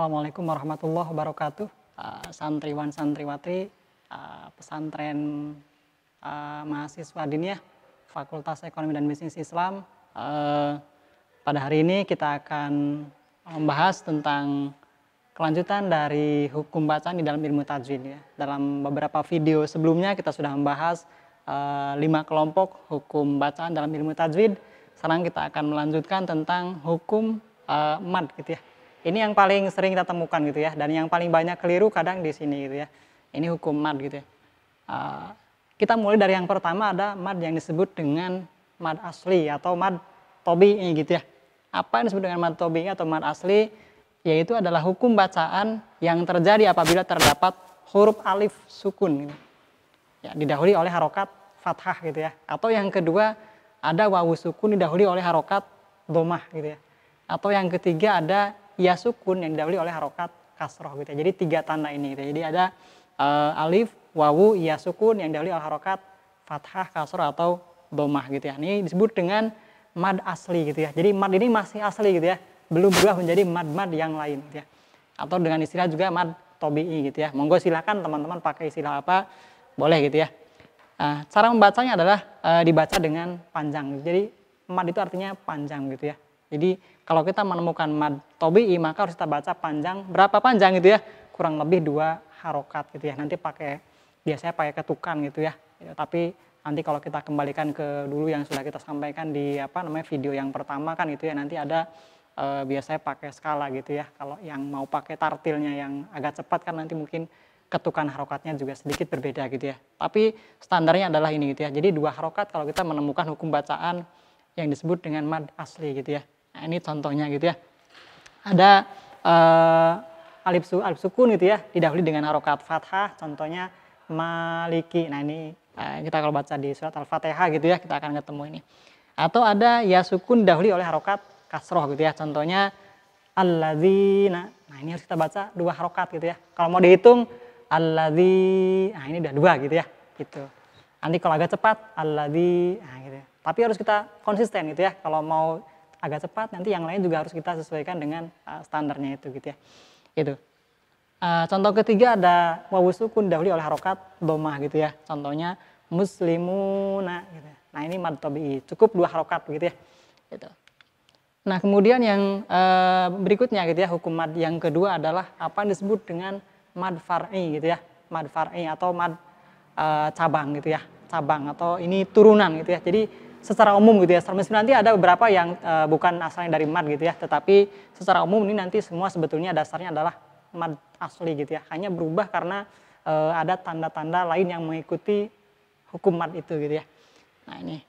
Assalamualaikum warahmatullahi wabarakatuh. Santriwan santriwati pesantren mahasiswa diniyah Fakultas Ekonomi dan Bisnis Islam. Pada hari ini kita akan membahas tentang kelanjutan dari hukum bacaan di dalam ilmu tajwid ya. Dalam beberapa video sebelumnya kita sudah membahas 5 kelompok hukum bacaan dalam ilmu tajwid. Sekarang kita akan melanjutkan tentang hukum mad gitu ya. Ini yang paling sering kita temukan gitu ya, dan yang paling banyak keliru kadang di sini gitu ya. Ini hukum mad gitu ya. Kita mulai dari yang pertama, ada mad yang disebut dengan mad asli atau mad tobi'i gitu ya. Apa yang disebut dengan mad tobi'i atau mad asli? Yaitu adalah hukum bacaan yang terjadi apabila terdapat huruf alif sukun gitu. Ya, didahului oleh harokat fathah gitu ya. Atau yang kedua, ada wawu sukun didahului oleh harokat domah gitu ya. Atau yang ketiga ada ya sukun yang didahului oleh harokat kasroh gitu ya. Jadi 3 tanda ini gitu ya. Jadi ada alif, wawu, ya sukun yang didahului oleh harokat fathah, kasroh atau domah gitu ya. Ini disebut dengan mad asli gitu ya. Jadi mad ini masih asli gitu ya. Belum berubah menjadi mad-mad yang lain gitu ya. Atau dengan istilah juga mad tobi'i gitu ya. Monggo silakan teman-teman pakai istilah apa boleh gitu ya. Cara membacanya adalah dibaca dengan panjang. Jadi mad itu artinya panjang gitu ya. Jadi kalau kita menemukan mad tobi'i maka harus kita baca panjang. Berapa panjang gitu ya? Kurang lebih 2 harokat gitu ya. Nanti biasanya pakai ketukan gitu ya. Tapi nanti kalau kita kembalikan ke dulu yang sudah kita sampaikan di video yang pertama kan itu ya, nanti ada biasanya pakai skala gitu ya. Kalau yang mau pakai tartilnya yang agak cepat kan nanti mungkin ketukan harokatnya juga sedikit berbeda gitu ya. Tapi standarnya adalah ini gitu ya. Jadi 2 harokat kalau kita menemukan hukum bacaan yang disebut dengan mad asli gitu ya. Nah, ini contohnya gitu ya. Ada alif sukun gitu ya, didahului dengan harokat fathah, contohnya maliki. Nah ini kita kalau baca di surat Al-Fatihah gitu ya, kita akan ketemu ini. Atau ada ya sukun didahului oleh harokat kasroh gitu ya, contohnya alladzina. Nah ini harus kita baca 2 harokat gitu ya. Kalau mau dihitung alladzi, nah ini udah 2 gitu ya. Gitu. Nanti kalau agak cepat alladzi, nah gitu ya. Tapi harus kita konsisten gitu ya. Kalau mau agak cepat, nanti yang lain juga harus kita sesuaikan dengan standarnya itu gitu ya. Itu. Contoh ketiga ada wawu sukun didahului oleh harokat domah gitu ya. Contohnya muslimuna gitu. Nah ini mad tobi'i, cukup 2 harokat gitu ya. Gitu. Nah kemudian yang berikutnya gitu ya, hukum mad yang kedua adalah apa yang disebut dengan mad far'i gitu ya. Mad far'i atau mad cabang gitu ya. Cabang atau ini turunan gitu ya. Jadi secara umum gitu ya, meskipun nanti ada beberapa yang bukan asalnya dari mad gitu ya, tetapi secara umum ini nanti semua sebetulnya dasarnya adalah mad asli gitu ya, hanya berubah karena ada tanda-tanda lain yang mengikuti hukum mad itu gitu ya. Nah ini,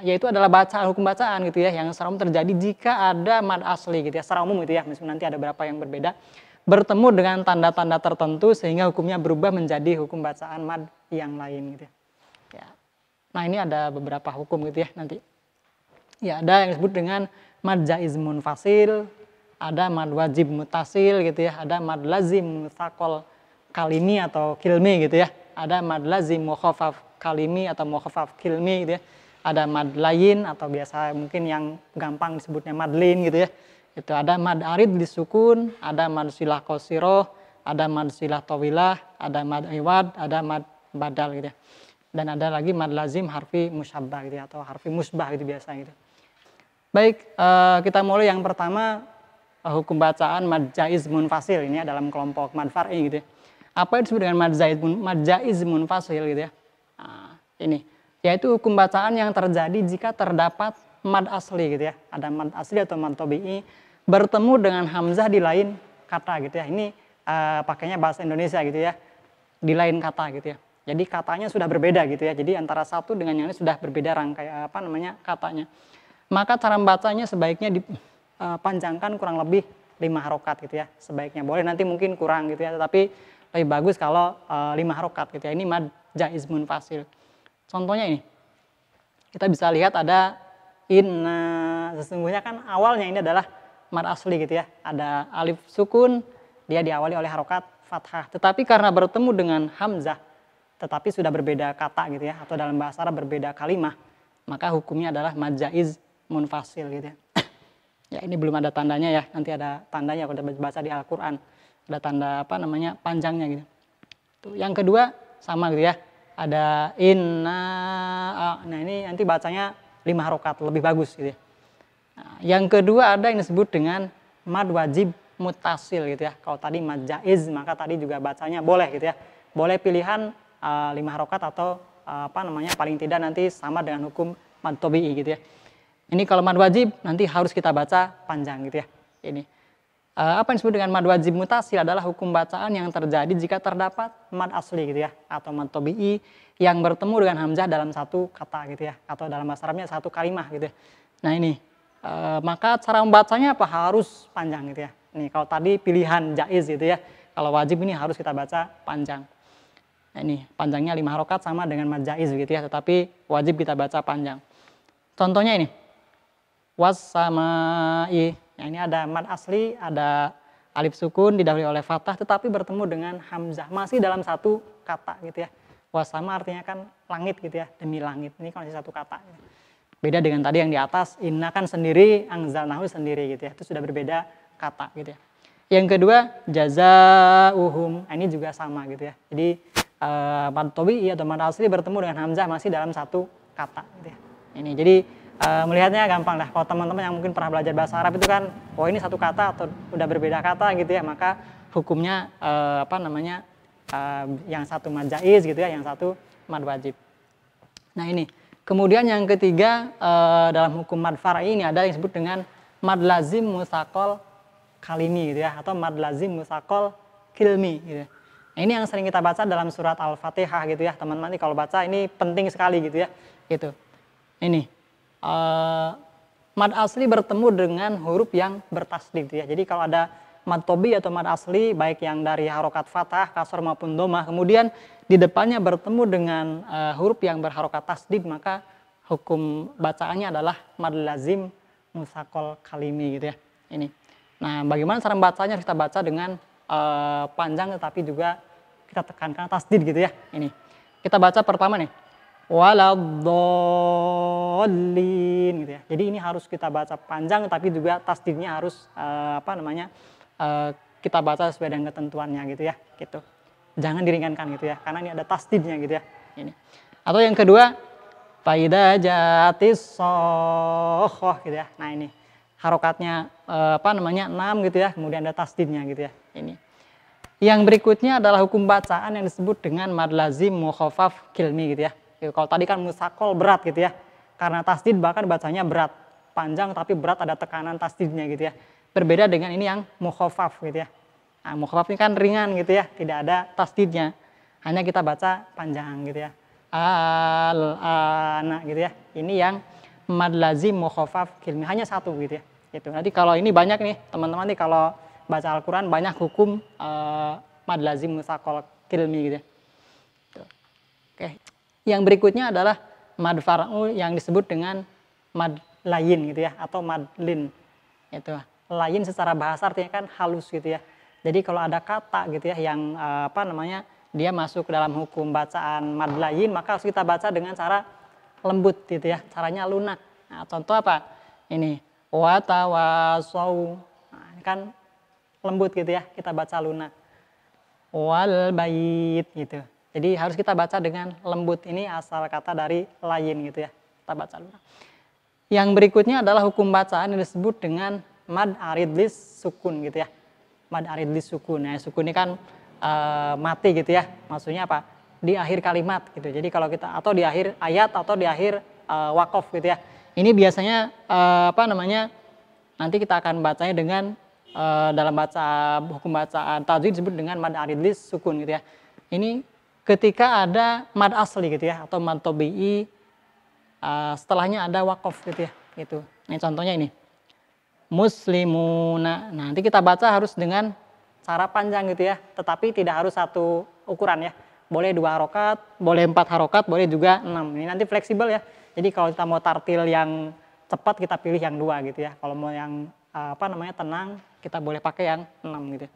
yaitu adalah hukum bacaan gitu ya, yang secara umum terjadi jika ada mad asli gitu ya, secara umum gitu ya, meskipun nanti ada beberapa yang berbeda, bertemu dengan tanda-tanda tertentu sehingga hukumnya berubah menjadi hukum bacaan mad yang lain gitu ya. Nah ini ada beberapa hukum gitu ya nanti. Ya ada yang disebut dengan mad jaiz munfasil, ada mad wajib mutasil gitu ya, ada mad lazim mutsaqal kalimi atau kilmi gitu ya, ada mad lazim mukhaffaf kalimi atau mukhaffaf kilmi gitu ya, ada mad layin atau biasa mungkin yang gampang disebutnya mad lin gitu ya. Itu ada mad arid disukun, ada mad silah qasiroh, ada mad silah tawilah, ada mad iwad, ada mad badal gitu ya. Dan ada lagi mad lazim harfi musyabbah gitu ya, atau harfi musbah gitu biasa gitu. Baik, kita mulai yang pertama hukum bacaan mad jaiz munfasil, ini dalam kelompok mad far'i gitu ya. Apa yang disebut dengan mad jaiz munfasil gitu ya. Nah, ini yaitu hukum bacaan yang terjadi jika terdapat mad asli gitu ya. Ada mad asli atau mad tobi'i bertemu dengan hamzah di lain kata gitu ya. Ini pakainya bahasa Indonesia gitu ya. Di lain kata gitu ya. Jadi katanya sudah berbeda gitu ya. Jadi antara satu dengan yang lain sudah berbeda katanya. Maka cara membacanya sebaiknya dipanjangkan kurang lebih 5 harokat gitu ya. Sebaiknya boleh nanti mungkin kurang gitu ya. Tetapi lebih bagus kalau 5 harokat gitu ya. Ini mad jaiz munfasil. Contohnya ini. Kita bisa lihat ada inna. Sesungguhnya kan awalnya ini adalah mad asli gitu ya. Ada alif sukun. Dia diawali oleh harokat fathah. Tetapi karena bertemu dengan hamzah, tetapi sudah berbeda kata gitu ya, atau dalam bahasa Arab berbeda kalimah, maka hukumnya adalah mad jaiz munfasil gitu ya. Ya ini belum ada tandanya ya, nanti ada tandanya kalau kita baca di Al-Quran. Ada tanda apa namanya panjangnya gitu. Tuh. Yang kedua sama gitu ya, ada inna, nah ini nanti bacanya 5 harokat, lebih bagus gitu ya. Nah, yang kedua ada yang disebut dengan mad wajib mutasil gitu ya. Kalau tadi mad jaiz, maka tadi juga bacanya boleh gitu ya. Boleh pilihan 5 harokat atau apa namanya paling tidak nanti sama dengan hukum mad tobi'i gitu ya. Ini kalau mad wajib nanti harus kita baca panjang gitu ya. Ini apa yang disebut dengan mad wajib mutasil adalah hukum bacaan yang terjadi jika terdapat mad asli gitu ya, atau mad tobi'i yang bertemu dengan hamzah dalam satu kata gitu ya, atau dalam bahasa Arabnya satu kalimah gitu ya. Nah ini maka cara membacanya apa, harus panjang gitu ya. Ini kalau tadi pilihan jaiz gitu ya, kalau wajib ini harus kita baca panjang. Nah, ini panjangnya 5 harokat sama dengan mad jaiz gitu ya, tetapi wajib kita baca panjang. Contohnya ini was-samai. Nah, ini ada mad asli, ada alif sukun didahului oleh fathah tetapi bertemu dengan hamzah masih dalam satu kata gitu ya. Was-sama artinya kan langit gitu ya, demi langit. Ini kan masih satu kata. Gitu. Beda dengan tadi yang di atas, inna kan sendiri, anzalnahu sendiri gitu ya. Itu sudah berbeda kata gitu ya. Yang kedua jazaa'uhum. Nah, ini juga sama gitu ya. Jadi mad tobi'i atau mad asli bertemu dengan hamzah masih dalam satu kata gitu ya. Ini jadi melihatnya gampang lah. Kalau teman-teman yang mungkin pernah belajar bahasa Arab itu kan, oh ini satu kata atau udah berbeda kata gitu ya, maka hukumnya apa namanya yang satu mad jaiz gitu ya, yang satu mad wajib. Nah ini, kemudian yang ketiga dalam hukum mad far'i ini ada yang disebut dengan mad lazim musaqal kalimi gitu ya, atau mad lazim musaqal kilmi gitu ya. Nah, ini yang sering kita baca dalam surat Al-Fatihah gitu ya, teman-teman. Kalau baca ini penting sekali gitu ya, gitu. Ini. Mad asli bertemu dengan huruf yang bertasdid ya. Jadi kalau ada mad tobi atau mad asli baik yang dari harokat fathah, kasar maupun domah, kemudian di depannya bertemu dengan huruf yang berharokat tasdid, maka hukum bacaannya adalah mad lazim musaqal kalimi gitu ya. Ini. Nah, bagaimana cara membacanya? Kita baca dengan panjang tetapi juga kita tekankan tasdid gitu ya. Ini. Kita baca pertama nih. Waladdallin gitu ya. Jadi ini harus kita baca panjang tapi juga tasdidnya harus apa namanya kita baca sesuai dengan ketentuannya gitu ya, gitu. Jangan diringankan gitu ya, karena ini ada tasdidnya gitu ya. Ini. Atau yang kedua, faida jatis sohoh gitu ya. Nah ini harokatnya apa namanya 6 gitu ya, kemudian ada tasdidnya gitu ya. Ini. Yang berikutnya adalah hukum bacaan yang disebut dengan mad lazim mukhafaf kilmi gitu ya. Kalau tadi kan musaqal berat gitu ya, karena tasdid bahkan bacanya berat, panjang tapi berat, ada tekanan tasdidnya gitu ya. Berbeda dengan ini yang mukhafaf gitu ya. Nah, mukhafaf ini kan ringan gitu ya, tidak ada tasdidnya, hanya kita baca panjang gitu ya. Al-ana gitu ya. Ini yang mad lazim mukhafaf kilmi, hanya satu gitu ya. Gitu. Nanti kalau ini banyak nih teman-teman nih kalau baca Al-Quran banyak hukum mad lazim musaqal kilmi gitu ya. Oke. Yang berikutnya adalah mad far'u yang disebut dengan mad layin gitu ya, atau mad lin. Itu layin secara bahasa artinya kan halus gitu ya. Jadi kalau ada kata gitu ya yang apa namanya dia masuk ke dalam hukum bacaan mad layin, maka harus kita baca dengan cara lembut gitu ya, caranya lunak. Nah, contoh apa? Ini watawasau. Nah, ini kan lembut gitu ya, kita baca lunak. Wal bait gitu. Jadi harus kita baca dengan lembut, ini asal kata dari layin gitu ya. Kita baca lunak. Yang berikutnya adalah hukum bacaan yang disebut dengan mad aridlis sukun gitu ya. Mad aridlis sukun. Nah, sukun ini kan mati gitu ya. Maksudnya apa? Di akhir kalimat gitu. Jadi kalau kita atau di akhir ayat atau di akhir wakof gitu ya. Ini biasanya apa namanya? Nanti kita akan bacanya dengan dalam hukum bacaan tajwid disebut dengan mad aridlis sukun gitu ya. Ini ketika ada mad asli gitu ya, atau mad tobi'i setelahnya ada wakof gitu ya. Gitu. Ini contohnya ini. Muslimuna. Nah, nanti kita baca harus dengan cara panjang gitu ya, tetapi tidak harus satu ukuran ya. Boleh 2 harokat, boleh 4 harokat, boleh juga 6. Ini nanti fleksibel ya. Jadi kalau kita mau tartil yang cepat kita pilih yang 2 gitu ya. Kalau mau yang apa namanya tenang kita boleh pakai yang 6 gitu.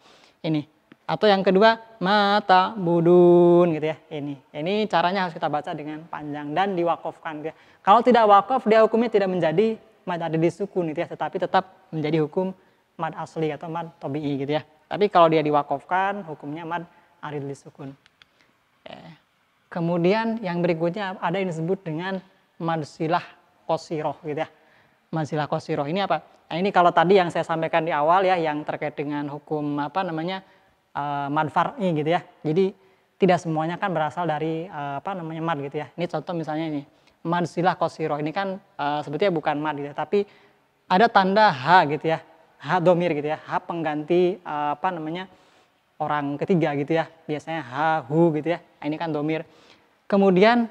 Ini. Atau yang kedua mata budun gitu ya. Ini caranya harus kita baca dengan panjang dan diwakofkan gitu ya. Kalau tidak wakof dia hukumnya tidak menjadi mad ada di sukun gitu ya, tetapi tetap menjadi hukum mad asli atau mad tabi'i gitu ya. Tapi kalau dia diwakafkan, hukumnya mad arid li sukun. Kemudian yang berikutnya ada yang disebut dengan mad silah qasiroh gitu ya. Mad silah qasiroh ini apa? Nah, ini kalau tadi yang saya sampaikan di awal ya, yang terkait dengan hukum apa namanya mad far'i gitu ya. Jadi tidak semuanya kan berasal dari apa namanya mad gitu ya. Ini contoh misalnya ini mad silah qasiroh ini kan sebetulnya bukan mad gitu ya, tapi ada tanda ha gitu ya, ha domir gitu ya, ha pengganti apa namanya orang ketiga gitu ya, biasanya ha hu gitu ya. Nah, ini kan domir. Kemudian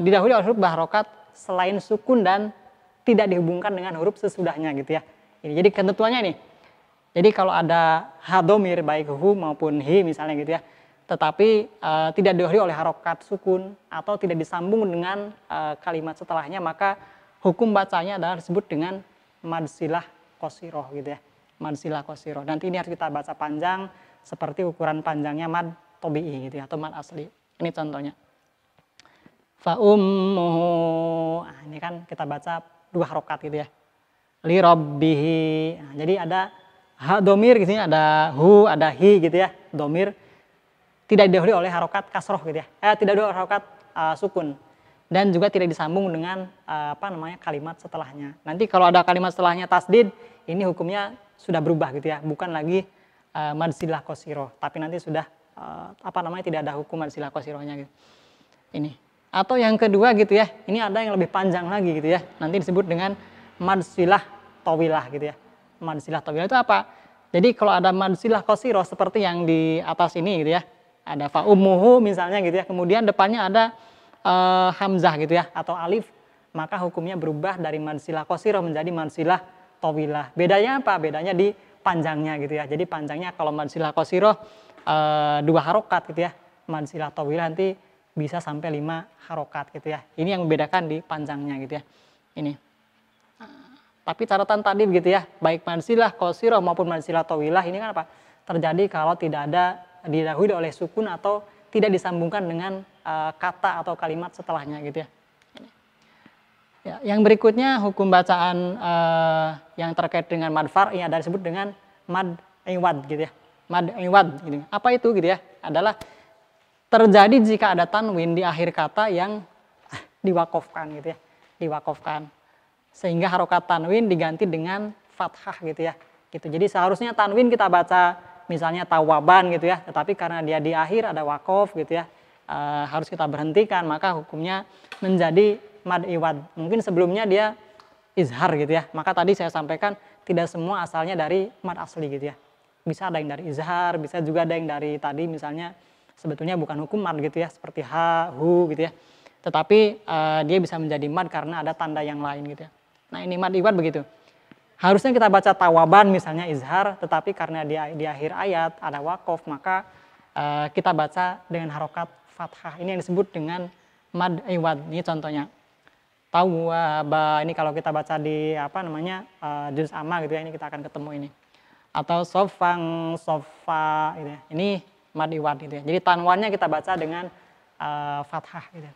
didahului oleh huruf baharokat selain sukun dan tidak dihubungkan dengan huruf sesudahnya gitu ya. Ini jadi ketentuannya nih. Jadi kalau ada ha domir baik hu maupun hi misalnya gitu ya, tetapi tidak didahului oleh harokat sukun atau tidak disambung dengan kalimat setelahnya, maka hukum bacanya adalah disebut dengan mad silah qasiroh gitu ya. Mad silah qasiroh. Nanti ini harus kita baca panjang seperti ukuran panjangnya mad tabi'i gitu ya, atau mad asli. Ini contohnya. Fa ummuhu. Nah, ini kan kita baca 2 harokat gitu ya. Li rabbihi. Nah, jadi ada ha domir gitu ya, ada hu, ada hi gitu ya, domir tidak didahului oleh harokat kasroh gitu ya. Tidak didahului oleh harokat sukun dan juga tidak disambung dengan apa namanya kalimat setelahnya. Nanti kalau ada kalimat setelahnya tasdid, ini hukumnya sudah berubah gitu ya, bukan lagi mad silah qasiroh, tapi nanti sudah apa namanya tidak ada hukum mad silah qasirohnya gitu. Ini. Atau yang kedua gitu ya, ini ada yang lebih panjang lagi gitu ya. Nanti disebut dengan mad silah tawilah gitu ya. Mad silah tawilah itu apa? Jadi kalau ada mad silah qasiroh seperti yang di atas ini gitu ya. Ada fa ummuhu misalnya gitu ya. Kemudian depannya ada hamzah gitu ya atau alif, maka hukumnya berubah dari mad silah qasiroh menjadi mad silah tawilah. Bedanya apa? Bedanya di panjangnya gitu ya. Jadi panjangnya kalau mad silah qasiroh 2 harokat gitu ya. Mad silah tawilah nanti bisa sampai 5 harokat gitu ya. Ini yang membedakan di panjangnya gitu ya. Ini. Tapi catatan tadi begitu ya, baik mad silah qasiroh maupun mad silah tawilah ini kan apa? Terjadi kalau tidak ada didahului oleh sukun atau tidak disambungkan dengan kata atau kalimat setelahnya gitu ya. Ya, yang berikutnya hukum bacaan yang terkait dengan mad far'i ada disebut dengan mad iwad gitu ya. Mad iwad gitu. Apa itu gitu ya? Adalah terjadi jika ada tanwin di akhir kata yang diwakafkan gitu ya. Diwakafkan. Sehingga harokat tanwin diganti dengan fathah gitu ya. Gitu. Jadi seharusnya tanwin kita baca misalnya tawaban gitu ya, tetapi karena dia di akhir ada wakof gitu ya, harus kita berhentikan, maka hukumnya menjadi mad iwad. Mungkin sebelumnya dia izhar gitu ya, maka tadi saya sampaikan tidak semua asalnya dari mad asli gitu ya. Bisa ada yang dari izhar, bisa juga ada yang dari tadi misalnya sebetulnya bukan hukum mad gitu ya, seperti ha, hu gitu ya. Tetapi dia bisa menjadi mad karena ada tanda yang lain gitu ya. Nah ini mad iwad begitu. Harusnya kita baca tawaban misalnya izhar, tetapi karena di akhir ayat ada wakof, maka kita baca dengan harokat fathah. Ini yang disebut dengan mad iwad. Ini contohnya. Tawaba, ini kalau kita baca di apa namanya juz amma gitu ya, ini kita akan ketemu ini. Atau sofang, sofa gitu ya. Ini mad iwad gitu ya. Jadi tanwannya kita baca dengan fathah gitu ya.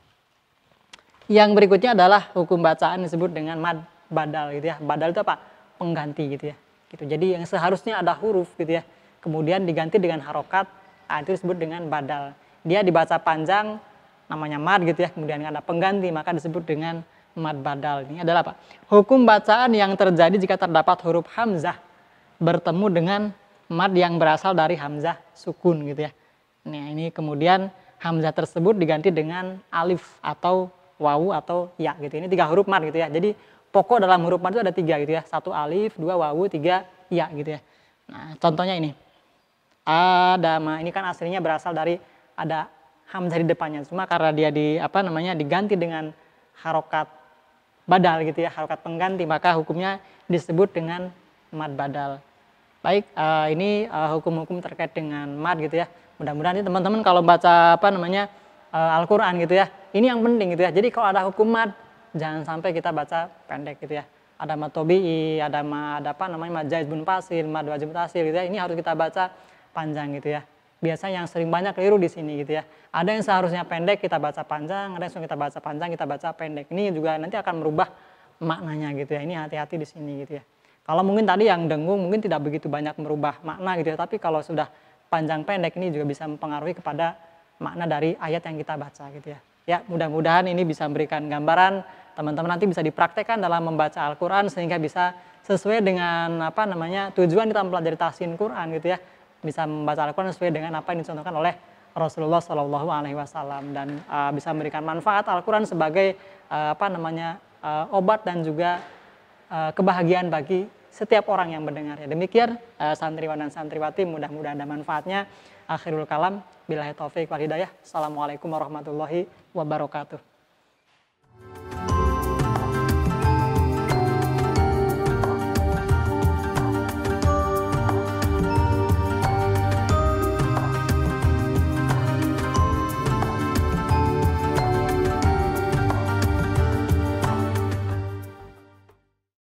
Yang berikutnya adalah hukum bacaan disebut dengan mad badal gitu ya. Badal itu apa? Pengganti gitu ya. Gitu. Jadi yang seharusnya ada huruf gitu ya, kemudian diganti dengan harokat, itu disebut dengan badal. Dia dibaca panjang namanya mad gitu ya, kemudian ada pengganti maka disebut dengan mad badal. Ini adalah apa? Hukum bacaan yang terjadi jika terdapat huruf hamzah bertemu dengan mad yang berasal dari hamzah sukun gitu ya. Nah, ini kemudian hamzah tersebut diganti dengan alif atau wawu atau ya gitu. Ini 3 huruf mad gitu ya. Jadi pokok dalam huruf mad itu ada 3 gitu ya. 1 alif, 2 wawu, 3 ya gitu ya. Nah, contohnya ini. Adama, ini kan aslinya berasal dari ada hamzah di depannya. Cuma karena dia diganti dengan harokat badal gitu ya, harokat pengganti, maka hukumnya disebut dengan mad badal. Baik, ini hukum-hukum terkait dengan mad gitu ya. Mudah-mudahan ini teman-teman kalau baca Al-Qur'an gitu ya. Ini yang penting gitu ya. Jadi kalau ada hukum mad, jangan sampai kita baca pendek gitu ya. Ada mad tabi'i, ada mad mad jaiz bun fasil, mad wajib tasil gitu ya. Ini harus kita baca panjang gitu ya. Biasanya yang sering banyak keliru di sini gitu ya. Ada yang seharusnya pendek kita baca panjang, ada yang kita baca panjang kita baca pendek. Ini juga nanti akan merubah maknanya gitu ya. Ini hati-hati di sini gitu ya. Kalau mungkin tadi yang dengung mungkin tidak begitu banyak merubah makna gitu ya, tapi kalau sudah panjang pendek ini juga bisa mempengaruhi kepada makna dari ayat yang kita baca gitu ya. Ya, mudah-mudahan ini bisa memberikan gambaran, teman-teman nanti bisa dipraktekkan dalam membaca Al-Qur'an sehingga bisa sesuai dengan tujuan kita mempelajari tahsin Quran gitu ya. Bisa membaca Al-Qur'an sesuai dengan apa yang dicontohkan oleh Rasulullah Shallallahu alaihi wasallam dan bisa memberikan manfaat Al-Qur'an sebagai obat dan juga kebahagiaan bagi setiap orang yang mendengar ya. Demikian santriwan dan santriwati, mudah-mudahan ada manfaatnya. Akhirul kalam, billahi taufik wal hidayah. Assalamualaikum warahmatullahi wabarakatuh.